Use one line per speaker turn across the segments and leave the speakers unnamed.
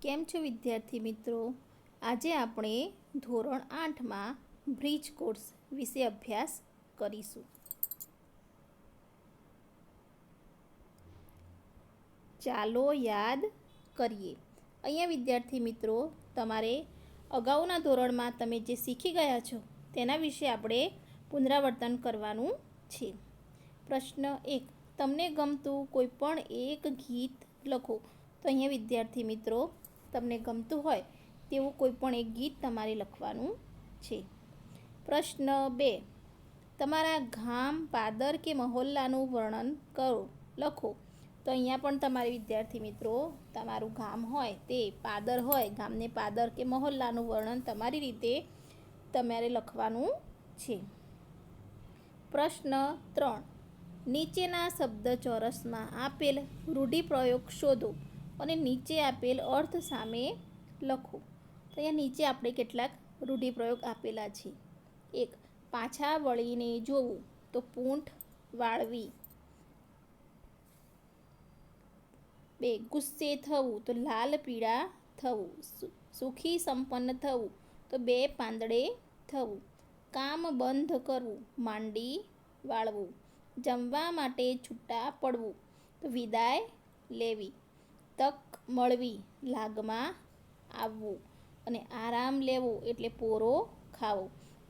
કેમ છો વિદ્યાર્થી મિત્રો? આજે આપણે ધોરણ 8માં બ્રિજ કોર્સ વિશે અભ્યાસ કરીશું. ચાલો યાદ કરીએ. અહીંયા વિદ્યાર્થી મિત્રો, તમારે અગાઉના ધોરણમાં તમે જે શીખી ગયા છો તેના વિશે આપણે પુનરાવર્તન કરવાનું છે. પ્રશ્ન 1. તમને ગમતું કોઈ પણ એક ગીત લખો. તો અહીંયા વિદ્યાર્થી મિત્રો, તમને ગમતું હોય તેવું કોઈ પણ એક ગીત તમારે લખવાનું છે. પ્રશ્ન 2. તમારા ગામ, પાદર કે મહોલ્લાનું વર્ણન કરો, લખો. તો અહીંયા પણ તમારે વિદ્યાર્થી મિત્રો, તમારું ગામ હોય તે પાદર હોય, ગામને પાદર કે મહોલ્લાનું વર્ણન તમારી રીતે તમારે લખવાનું છે. પ્રશ્ન 3. નીચેના શબ્દ ચોરસમાં આપેલ રૂઢિપ્રયોગ શોધો અને નીચે આપેલ અર્થ સામે લખો. તો અહીંયા નીચે આપણે કેટલાક રૂઢિપ્રયોગ આપેલા છે. 1. પાછા વળીને જોવું, તો પૂંઠ વાળવી. 2. ગુસ્સે થવું, તો લાલ પીળા થવું. સુખી સંપન્ન થવું, તો 2 પાંદડે થવું. કામ બંધ કરવું, માંડી વાળવું. જમવા માટે છૂટા પડવું, તો વિદાય લેવી. તક મળવી, લાગમાં આવવું. અને આરામ લેવો એટલે પોરો ખાવો.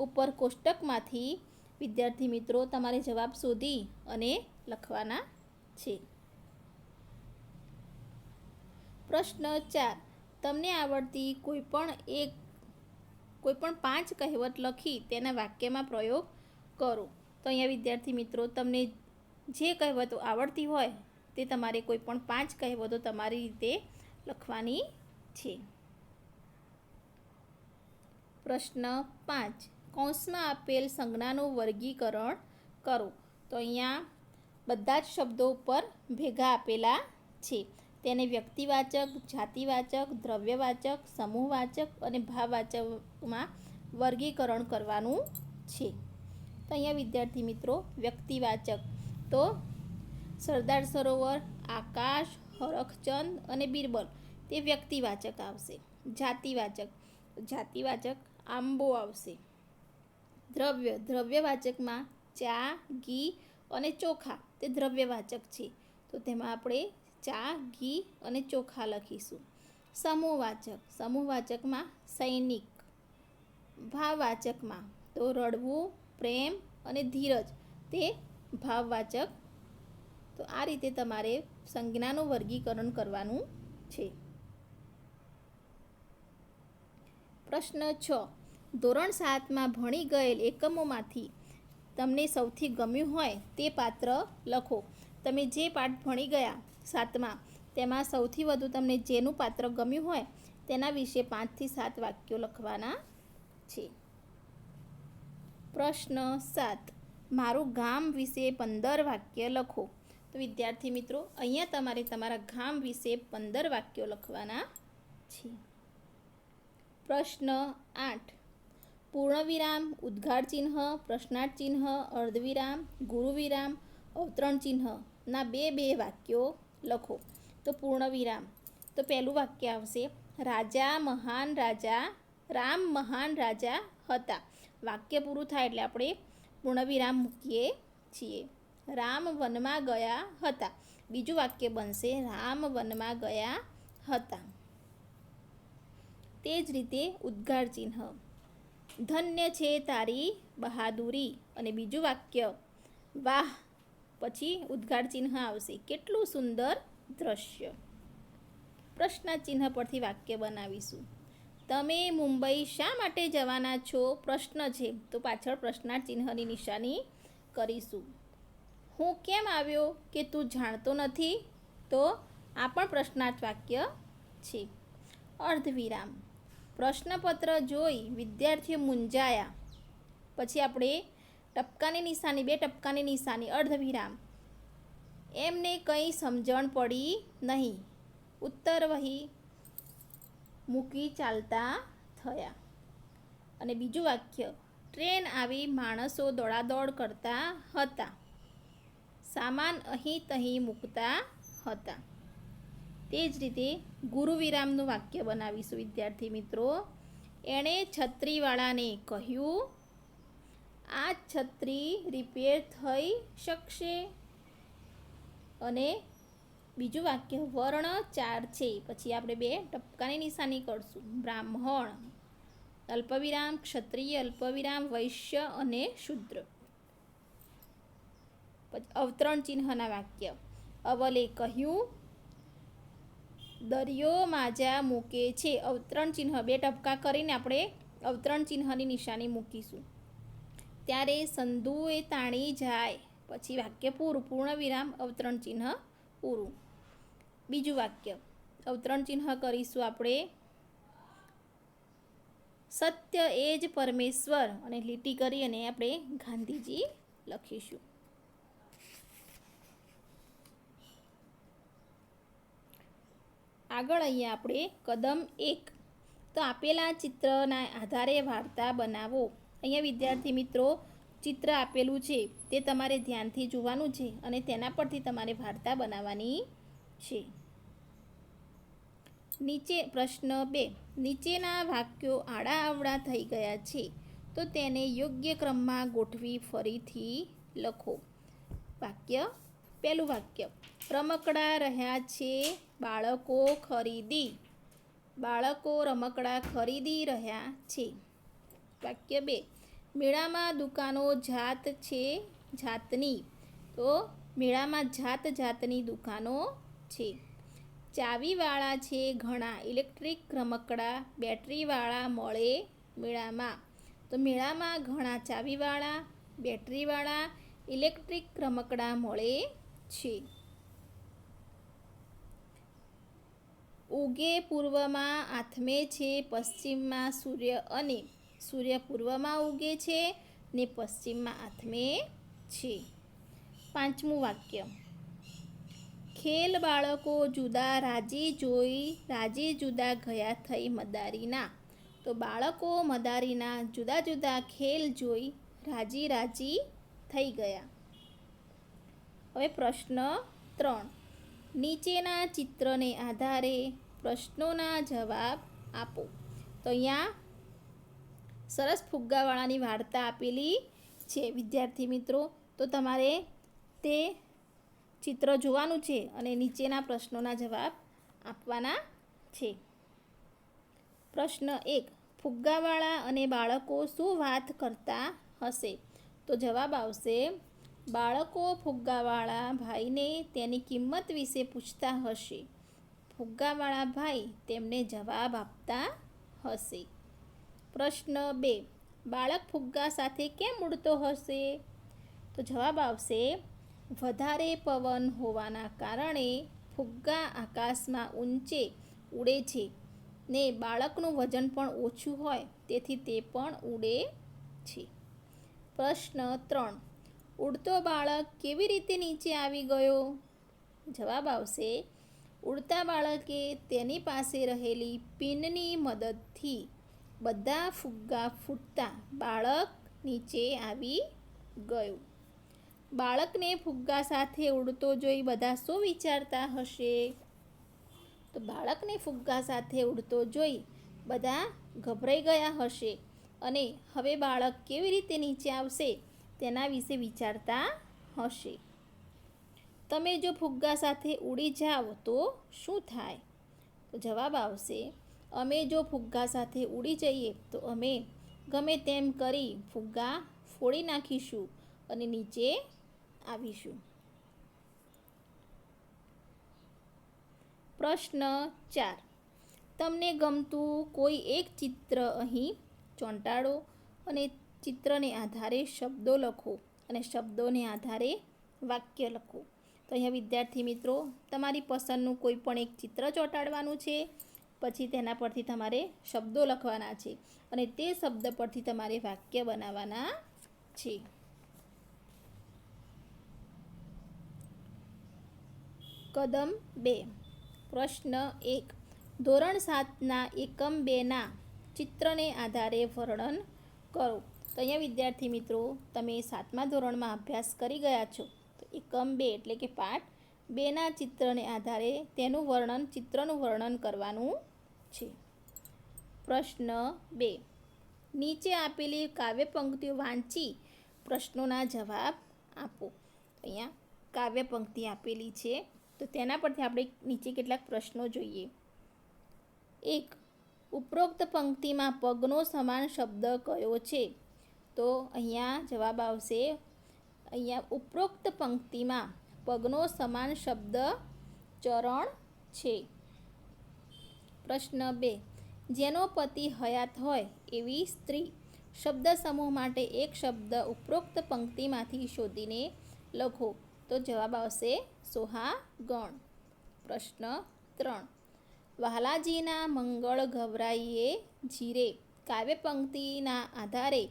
ઉપર કોષ્ટકમાંથી વિદ્યાર્થી મિત્રો તમારે જવાબ શોધી અને લખવાના છે. પ્રશ્ન 4. તમને આવડતી કોઈ પણ 5 કહેવત લખી તેના વાક્યમાં પ્રયોગ કરો. તો અહીંયા વિદ્યાર્થી મિત્રો, તમને જે કહેવતો આવડતી હોય તે તમારે કોઈ પણ 5 કહેવતો તમારી રીતે લખવાની છે. પ્રશ્ન 5. કૌંસમાં આપેલ સંજ્ઞાનું વર્ગીકરણ કરો. તો અહીંયા બધા જ શબ્દો ઉપર ભેગા આપેલા છે. તેને વ્યક્તિવાચક, જાતિવાચક, દ્રવ્યવાચક, સમૂહવાચક અને ભાવવાચકમાં વર્ગીકરણ કરવાનું છે. તો અહીંયા વિદ્યાર્થી મિત્રો, વ્યક્તિવાચક તો સરદાર સરોવર, આકાશ, હરખચંદ અને બિરબલ તે વ્યક્તિવાચક આવશે. જાતિવાચક આંબો આવશે. દ્રવ્યવાચકમાં ચા, ઘી અને ચોખા તે દ્રવ્યવાચક છે, તો તેમાં આપણે ચા, ઘી અને ચોખા લખીશું. સમૂહવાચકમાં સૈનિક. ભાવવાચકમાં તો રડવું, પ્રેમ અને ધીરજ તે ભાવવાચક. તો આ રીતે તમારે સંજ્ઞાનું વર્ગીકરણ કરવાનું છે. પ્રશ્ન 6. ધોરણ 7માં ભણી ગયેલ એકમોમાંથી તમને સૌથી ગમ્યું હોય તે પાત્ર લખો. તમે જે પાઠ ભણી ગયા 7માં, તેમાં સૌથી વધુ તમને જેનું પાત્ર ગમ્યું હોય તેના વિશે 5 થી 7 વાક્યો લખવાના છે. પ્રશ્ન 7. મારું ગામ વિશે 15 વાક્ય લખો. તો વિદ્યાર્થી મિત્રો, અહીંયા તમારે તમારા ગામ વિશે 15 વાક્યો લખવાના છે. પ્રશ્ન 8. પૂર્ણવિરામ, ઉદ્ગાર ચિહ્ન, પ્રશ્નાર્થ ચિહ્ન, અર્ધવિરામ, ગુરુવિરામ, અવતરણ ચિહ્નના 2 વાક્યો લખો. તો પૂર્ણવિરામ, તો પહેલું વાક્ય આવશે, રામ મહાન રાજા હતા. વાક્ય પૂરું થાય એટલે આપણે પૂર્ણવિરામ મૂકીએ છીએ. રામ વનમાં ગયા હતા. બીજું વાક્ય બનશે, રામ વનમાં ગયા હતા. તે જ રીતે ઉદ્ગાર ચિહ્ન, ધન્ય છે તારી બહાદુરી. અને બીજું વાક્ય, વાહ, પછી ઉદ્ગાર ચિહ્ન આવશે, કેટલું સુંદર દ્રશ્ય. પ્રશ્નાર્થ ચિહ્ન પરથી વાક્ય બનાવીશું. તમે મુંબઈ શા માટે જવાના છો? પ્રશ્ન છે, તો પાછળ પ્રશ્નાર્થ ચિહ્નની નિશાની કરીશું. હું કેમ આવ્યો કે તું જાણતો નથી? તો આ પણ પ્રશ્નાર્થ વાક્ય છે. અર્ધવિરામ, પ્રશ્નપત્ર જોઈ વિદ્યાર્થીઓ મૂંઝાયા. પછી આપણે ટપકાની નિશાની, 2 ટપકાની નિશાની, અર્ધવિરામ, એમને કંઈ સમજણ પડી નહીં. ઉત્તર વહી મૂકી ચાલતા થયા. અને બીજું વાક્ય, ટ્રેન આવી, માણસો દોડાદોડ કરતા હતા, સામાન અહીં તહીં મૂકતા હતા. તે જ રીતે ગુરુ વિરામનું વાક્ય બનાવીશું વિદ્યાર્થી મિત્રો. એણે છત્રીવાળાને કહ્યું, આ છત્રી રિપેર થઈ શકશે. અને બીજું વાક્ય વર્ણ 4 છે, પછી આપણે 2 ટપકાની નિશાની કરશું. બ્રાહ્મણ અલ્પવિરામ, ક્ષત્રિય અલ્પવિરામ, વૈશ્ય અને શૂદ્ર. પછી અવતરણ ચિહ્નના વાક્ય. અવલે કહ્યું, દરિયો માજા મૂકે છે. અવતરણ ચિહ્ન 2 ટપકા કરીને આપણે અવતરણ ચિહ્નની નિશાની મૂકીશું. ત્યારે સંધુએ તાણી જાય. પછી વાક્ય પૂરું, પૂર્ણ વિરામ, અવતરણ ચિહ્ન પૂરું. બીજું વાક્ય અવતરણ ચિહ્ન કરીશું આપણે. સત્ય એ જ પરમેશ્વર, અને લીટી કરી અને આપણે ગાંધીજી લખીશું. આગળ અહીંયા આપણે કદમ 1, તો આપેલા ચિત્રના આધારે વાર્તા બનાવો. અહીંયા વિદ્યાર્થી મિત્રો ચિત્ર આપેલું છે તે તમારે ધ્યાનથી જોવાનું છે અને તેના પરથી તમારે વાર્તા બનાવવાની છે. નીચે પ્રશ્ન 2, નીચેના વાક્યો આડા અવળા થઈ ગયા છે, તો તેને યોગ્ય ક્રમમાં ગોઠવી ફરીથી લખો. વાક્ય પહેલું વાક્ય, રમકડા રહ્યા છે બાળકો ખરીદી. બાળકો રમકડા ખરીદી રહ્યા છે. વાક્ય 2, મેળામાં દુકાનો જાત છે જાતની. તો મેળામાં જાત જાતની દુકાનો છે. ચાવીવાળા છે ઘણા ઇલેક્ટ્રિક રમકડા બેટરીવાળા મળે મેળામાં. તો મેળામાં ઘણા ચાવીવાળા, બેટરીવાળા, ઇલેક્ટ્રિક રમકડા મળે છે. ઉગે પૂર્વમાં આથમે છે પશ્ચિમમાં સૂર્ય, અને સૂર્ય પૂર્વમાં ઉગે છે ને પશ્ચિમમાં આથમે છે. પાંચમું વાક્ય, ખેલ બાળકો જુદા રાજી જોઈ રાજી જુદા ગયા થઈ મદારીના. તો બાળકો મદારીના જુદા જુદા ખેલ જોઈ રાજી રાજી થઈ ગયા. હવે પ્રશ્ન 3, નીચેના ચિત્રને આધારે પ્રશ્નોના જવાબ આપો. તો અહીંયા સરસ ફુગ્ગાવાળાની વાર્તા આપેલી છે વિદ્યાર્થી મિત્રો. તો તમારે તે ચિત્ર જોવાનું છે અને નીચેના પ્રશ્નોના જવાબ આપવાના છે. પ્રશ્ન 1, ફુગ્ગાવાળા અને બાળકો શું વાત કરતા હશે? તો જવાબ આવશે, બાળકો ફુગ્ગાવાળા ભાઈને તેની કિંમત વિશે પૂછતા હશે. ફુગ્ગાવાળા ભાઈ તેમને જવાબ આપતા હશે. પ્રશ્ન 2, બાળક ફુગ્ગા સાથે કેમ ઉડતો હશે? તો જવાબ આવશે, વધારે પવન હોવાના કારણે ફુગ્ગા આકાશમાં ઊંચે ઉડે છે ને બાળકનું વજન પણ ઓછું હોય તેથી તે પણ ઉડે છે. પ્રશ્ન 3, ઉડતો બાળક કેવી રીતે નીચે આવી ગયો? જવાબ આવશે, ઉડતા બાળકે તેની પાસે રહેલી પિનની મદદથી બધા ફુગ્ગા ફૂટતા બાળક નીચે આવી ગયું. બાળકને ફુગ્ગા સાથે ઉડતો જોઈ બધા શું વિચારતા હશે? તો બાળકને ફુગ્ગા સાથે ઉડતો જોઈ બધા ગભરાઈ ગયા હશે અને હવે બાળક કેવી રીતે નીચે આવશે તેના વિશે વિચારતા હશે. તમે જો ફુગ્ગા સાથે ઉડી જાઓ તો શું થાય? તો જવાબ આવશે, અમે જો ફુગ્ગા સાથે ઉડી જઈએ તો અમે ગમે તેમ કરી ફુગ્ગા ફોડી નાખીશું અને નીચે આવીશું. પ્રશ્ન 4, તમને ગમતું કોઈ એક ચિત્ર અહીં ચોંટાડો અને ચિત્રને આધારે શબ્દો લખો અને શબ્દોને આધારે વાક્ય લખો. તો અહીંયા વિદ્યાર્થી મિત્રો તમારી પસંદનું કોઈ પણ એક ચિત્ર ચોંટાડવાનું છે, પછી તેના પરથી તમારે શબ્દો લખવાના છે અને તે શબ્દ પરથી તમારે વાક્ય બનાવવાના છે. કદમ 2, પ્રશ્ન 1, ધોરણ 7ના એકમ 2ના ચિત્રને આધારે વર્ણન કરો. તો અહીંયા વિદ્યાર્થી મિત્રો તમે 7મા ધોરણમાં અભ્યાસ કરી ગયા છો. તો એકમ 2 એટલે કે પાઠ બેના ચિત્રને આધારે ચિત્રનું વર્ણન કરવાનું છે. પ્રશ્ન 2. નીચે આપેલી કાવ્ય પંક્તિઓ વાંચી પ્રશ્નોના જવાબ આપો. અહીંયા કાવ્ય પંક્તિ આપેલી છે, તો તેના પરથી આપણે નીચે કેટલાક પ્રશ્નો જોઈએ. 1. ઉપરોક્ત પંક્તિમાં પગનો સમાન શબ્દ કયો છે? તો અહીંયા જવાબ આવશે, અહીંયા ઉપરોક્ત પંક્તિમાં પગનો સમાન શબ્દ ચરણ છે. પ્રશ્ન 2. જેનો પતિ હયાત હોય એવી સ્ત્રી શબ્દ સમૂહ માટે એક શબ્દ ઉપરોક્ત પંક્તિમાંથી શોધીને લખો. તો જવાબ આવશે સોહાગણ. પ્રશ્ન 3. વહાલાજીના મંગળ ઘવરાઈએ જીરે કાવ્ય પંક્તિના આધારે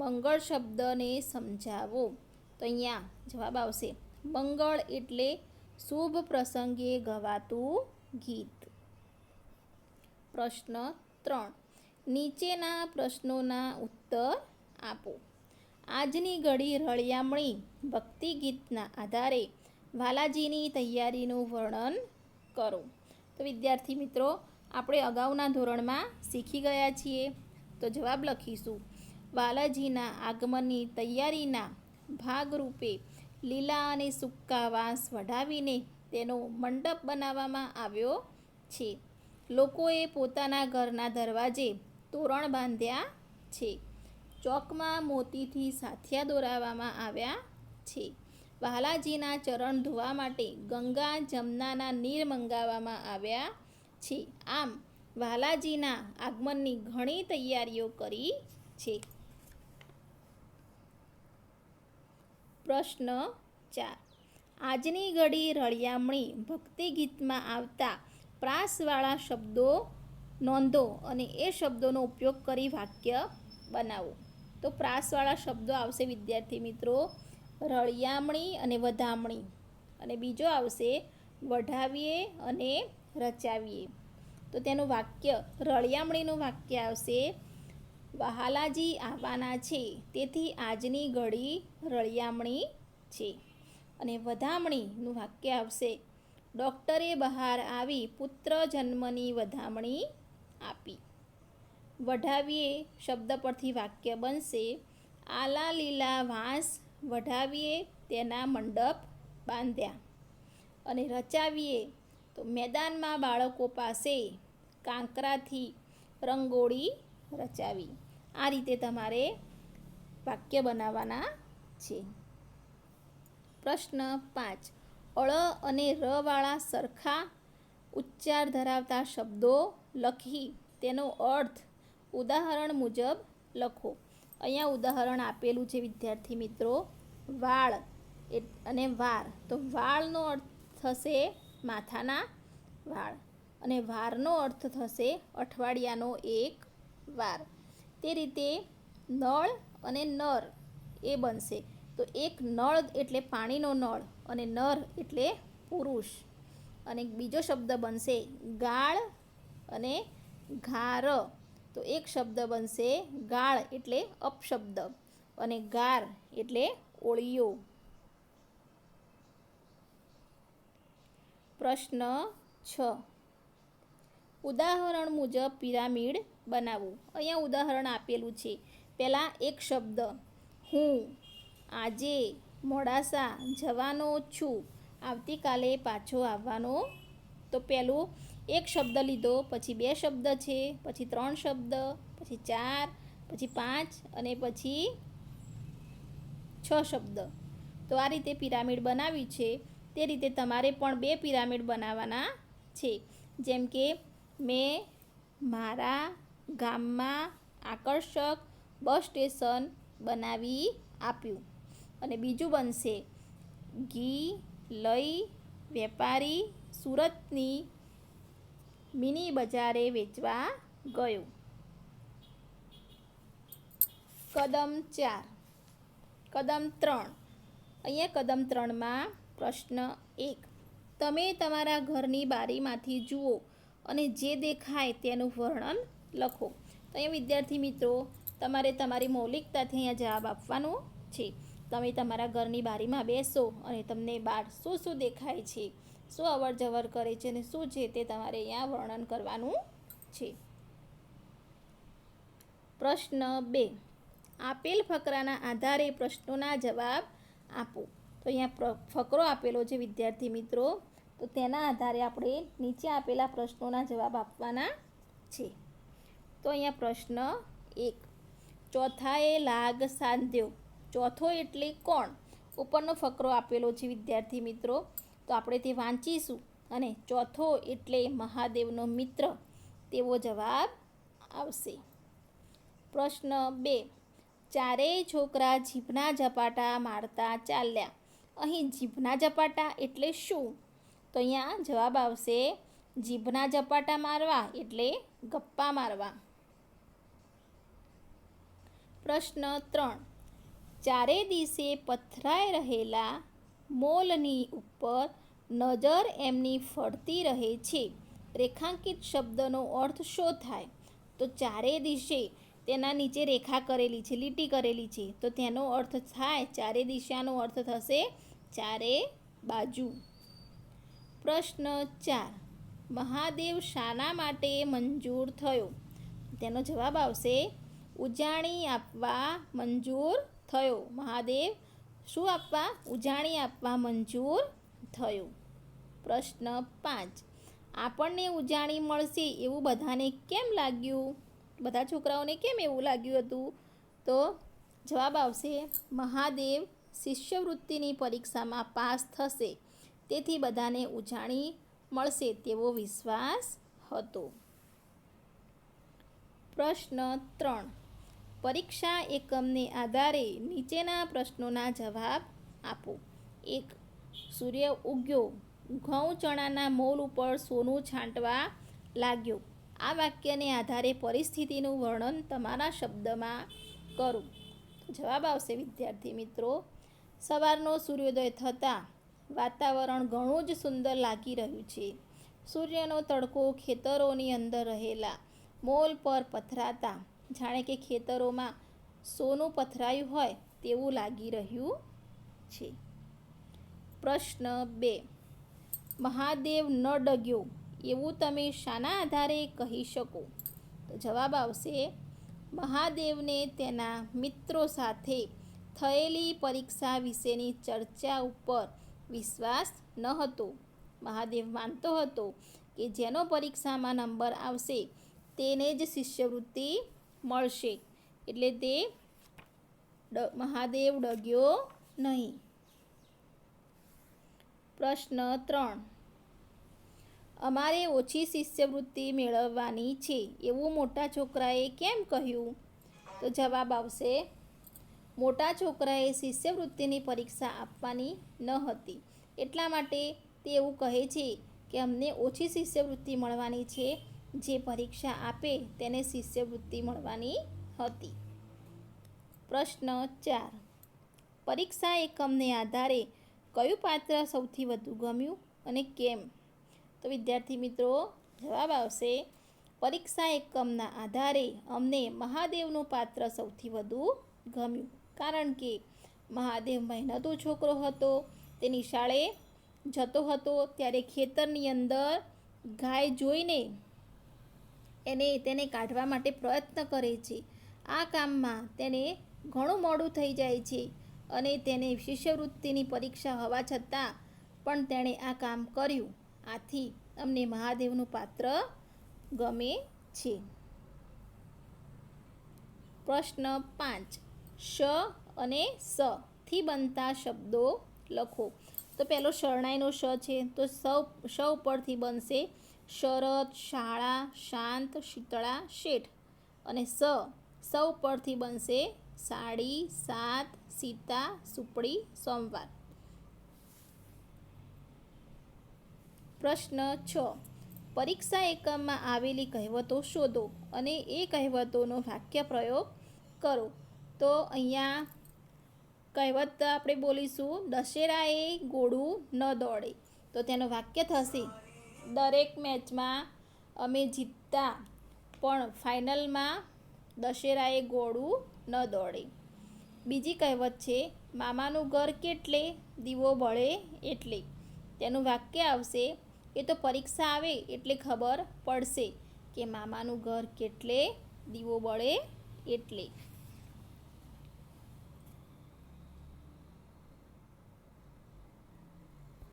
મંગળ શબ્દને સમજાવો. તો અહીંયા જવાબ આવશે મંગળ એટલે શુભ પ્રસંગે ગવાતું ગીત. પ્રશ્ન 3. નીચેના પ્રશ્નોના ઉત્તર આપો. આજની ઘડી રળિયામણી ભક્તિ ગીતના આધારે વાલાજીની તૈયારીનું વર્ણન કરો. તો વિદ્યાર્થી મિત્રો, આપણે અગાઉના ધોરણમાં શીખી ગયા છીએ. તો જવાબ લખીશું. વાલાજીના આગમનની તૈયારીના ભાગરૂપે લીલા અને સૂકા વાંસ વઢાવીને તેનો મંડપ બનાવવામાં આવ્યો છે. લોકોએ પોતાના ઘરના દરવાજે તોરણ બાંધ્યા છે. ચોકમાં મોતીથી સાથિયા દોરાવવામાં આવ્યા છે. વહાલાજીના ચરણ ધોવા માટે ગંગા જમનાના નીર મંગાવવામાં આવ્યા છે. આમ વહાલાજીના આગમનની ઘણી તૈયારીઓ કરી છે. પ્રશ્ન 4. આજની ઘડી રળિયામણી ભક્તિ ગીતમાં આવતા પ્રાસવાળા શબ્દો નોંધો અને એ શબ્દોનો ઉપયોગ કરી વાક્ય બનાવો. તો પ્રાસવાળા શબ્દો આવશે વિદ્યાર્થી મિત્રો રળિયામણી અને વધામણી, અને બીજો આવશે વઢાવીએ અને રચાવીએ. તો તેનું વાક્ય રળિયામણીનું વાક્ય આવશે વહાલાજી આવવાના છે, તેથી આજની ઘડી રળિયામણી છે. અને વધામણીનું વાક્ય આવશે ડૉક્ટરે બહાર આવી પુત્ર જન્મની વધામણી આપી. વઢાવીએ શબ્દ પરથી વાક્ય બનશે આલા લીલા વાંસ વઢાવીએ તેના મંડપ બાંધ્યા. અને રચાવીએ તો મેદાનમાં બાળકો પાસે કાંકરાથી રંગોળી રચાવી. આ રીતે તમારે વાક્ય બનાવવાના છે. પ્રશ્ન 5. અળ અને રવાળા સરખા ઉચ્ચાર ધરાવતા શબ્દો લખી તેનો અર્થ ઉદાહરણ મુજબ લખો. અહીંયા ઉદાહરણ આપેલું છે વિદ્યાર્થી મિત્રો વાળ અને વાર. તો વાળનો અર્થ થશે માથાના વાળ અને વારનો અર્થ થશે અઠવાડિયાનો એક વાર. તે રીતે નળ અને નર એ બનશે. તો એક નળ એટલે પાણીનો નળ અને નર એટલે પુરુષ. અને બીજો શબ્દ બનશે ગાળ અને ઘાર. તો એક શબ્દ બનશે ગાળ એટલે અપશબ્દ અને ગાર એટલે ઓળિયો. પ્રશ્ન 6. ઉદાહરણ મુજબ પિરામિડ બનાવવું. અહીંયા ઉદાહરણ આપેલું છે. પહેલાં એક શબ્દ હું, આજે, મોડાસા, જવાનો છું, આવતીકાલે પાછો આવવાનો. તો પહેલું એક શબ્દ લીધો, પછી 2 શબ્દ છે, પછી 3 શબ્દ, પછી 4, પછી 5 અને પછી 6 શબ્દ. તો આ રીતે પિરામિડ બનાવી છે. તે રીતે તમારે પણ 2 પિરામિડ બનાવવાના છે. જેમ કે મેં મારા ગામમાં આકર્ષક બસ સ્ટેશન બનાવી આપ્યું. અને બીજું બનશે ઘી લઈ વેપારી સુરતની મિની બજારે વેચવા ગયો. કદમ 4. કદમ 3. અહીંયા કદમ 3માં પ્રશ્ન 1. તમે તમારા ઘરની બારીમાંથી જુઓ અને જે દેખાય તેનું વર્ણન લખો. તો અહીંયા વિદ્યાર્થી મિત્રો તમારે તમારી મૌલિકતાથી અહીંયા જવાબ આપવાનો છે. તમે તમારા ઘરની બારીમાં બેસો અને તમને બહાર શું શું દેખાય છે, શું અવર જવર કરે છે અને શું છે તે તમારે અહીંયા વર્ણન કરવાનું છે. પ્રશ્ન 2. આપેલ ફકરાના આધારે પ્રશ્નોના જવાબ આપો. તો અહીંયા ફકરો આપેલો છે વિદ્યાર્થી મિત્રો, તો તેના આધારે આપણે નીચે આપેલા પ્રશ્નોના જવાબ આપવાના છે. તો અહીંયા પ્રશ્ન 1. ચોથાએ લાગ સાધ્યો. ચોથો એટલે કોણ? ઉપરનો ફકરો આપેલો છે વિદ્યાર્થી મિત્રો, તો આપણે તે વાંચીશું અને ચોથો એટલે મહાદેવનો મિત્ર તેવો જવાબ આવશે. પ્રશ્ન 2. ચારેય છોકરા જીભના ઝપાટા મારતા ચાલ્યા. અહીં જીભના ઝપાટા એટલે શું? તો અહીંયા જવાબ આવશે જીભના ઝપાટા મારવા એટલે ગપ્પા મારવા. પ્રશ્ન 3. ચારે દિશે પથરાઈ રહેલા મોલની ઉપર નજર એમની ફરતી રહે છે. રેખાંકિત શબ્દનો અર્થ શું થાય? તો ચારે દિશે તેના નીચે રેખા કરેલી છે, લીટી કરેલી છે, તો તેનો અર્થ થાય, ચારે દિશાનો અર્થ થશે ચારે બાજુ. પ્રશ્ન 4. મહાદેવ શાના માટે મંજૂર થયો? તેનો જવાબ આવશે ઉજાણી આપવા મંજૂર થયો. મહાદેવ શું આપવા? ઉજાણી આપવા મંજૂર થયો. પ્રશ્ન 5. આપણને ઉજાણી મળશે એવું બધાને કેમ લાગ્યું? બધા છોકરાઓને કેમ એવું લાગ્યું હતું? તો જવાબ આવશે મહાદેવ શિષ્યવૃત્તિની પરીક્ષામાં પાસ થશે, તેથી બધાને ઉજાણી મળશે તેવો વિશ્વાસ હતો. પ્રશ્ન 3. પરીક્ષા એકમને આધારે નીચેના પ્રશ્નોના જવાબ આપો. 1. સૂર્ય ઉગ્યો, ઘઉં ચણાના મોલ ઉપર સોનું છાંટવા લાગ્યો. આ વાક્યને આધારે પરિસ્થિતિનું વર્ણન તમારા શબ્દમાં કરો. જવાબ આવશે વિદ્યાર્થી મિત્રો, સવારનો સૂર્યોદય થતાં વાતાવરણ ઘણું જ સુંદર લાગી રહ્યું છે. સૂર્યનો તડકો ખેતરોની અંદર રહેલા મોલ પર પથરાતા જાણે કે ખેતરોમાં સોનું પથરાયું હોય તેવું લાગી રહ્યું છે. પ્રશ્ન 2. મહાદેવ ન ડગ્યો એવું તમે શાના આધારે કહી શકો? તો જવાબ આવશે મહાદેવને તેના મિત્રો સાથે થયેલી પરીક્ષા વિશેની ચર્ચા ઉપર વિશ્વાસ ન હતો. મહાદેવ માનતો હતો કે જેનો પરીક્ષામાં નંબર આવશે તેને જ શિષ્યવૃત્તિ મળશે, એટલે તે મહાદેવ ડગ્યો નહીં. પ્રશ્ન 3. અમારે ઓછી શિષ્યવૃત્તિ મેળવવાની છે એવું મોટા છોકરાએ કેમ કહ્યું? તો જવાબ આવશે મોટા છોકરાએ શિષ્યવૃત્તિની પરીક્ષા આપવાની ન હતી, એટલા માટે તે એવું કહે છે કે અમને ઓછી શિષ્યવૃત્તિ મળવાની છે, જે પરીક્ષા આપે તેને શિષ્યવૃત્તિ મળવાની હતી. પ્રશ્ન 4. પરીક્ષા એકમને આધારે કયું પાત્ર સૌથી વધુ ગમ્યું અને કેમ? તો વિદ્યાર્થી મિત્રો જવાબ આવશે પરીક્ષા એકમના આધારે અમને મહાદેવનું પાત્ર સૌથી વધુ ગમ્યું, કારણ કે મહાદેવ મહેનતુ છોકરો હતો. તે નિશાળે જતો હતો ત્યારે ખેતરની અંદર ગાય જોઈને તેને કાઢવા માટે પ્રયત્ન કરે છે. આ કામમાં તેને ઘણું મોડું થઈ જાય છે અને તેને શિષ્યવૃત્તિની પરીક્ષા હોવા છતાં પણ તેણે આ કામ કર્યું. આથી અમને મહાદેવનું પાત્ર ગમે છે. પ્રશ્ન 5. શ અને સ થી બનતા શબ્દો લખો. તો પહેલો શરણાઈનો શ છે, તો સ ઉપરથી બનશે શરત, શાળા, શાંત, શીતળા, શેઠ. અને સ ઉપરથી બનશે સાડી, સાત, સીતા, સુપડી, સોમવાર. પ્રશ્ન 6. પરીક્ષા એકમમાં આવેલી કહેવતો શોધો અને એ કહેવતોનો વાક્ય પ્રયોગ કરો. તો અહીંયા કહેવત આપણે બોલીશું દશેરાએ ઘોડું ન દોડે. તો તેનું વાક્ય થશે દરેક મેચમાં અમે જીતતા પણ ફાઇનલમાં દશેરાએ ઘોડું ન દોડે. બીજી કહેવત છે મામાનું ઘર કેટલે દીવો બળે એટલે. તેનું વાક્ય આવશે એ તો પરીક્ષા આવે એટલે ખબર પડશે કે મામાનું ઘર કેટલે દીવો બળે એટલે.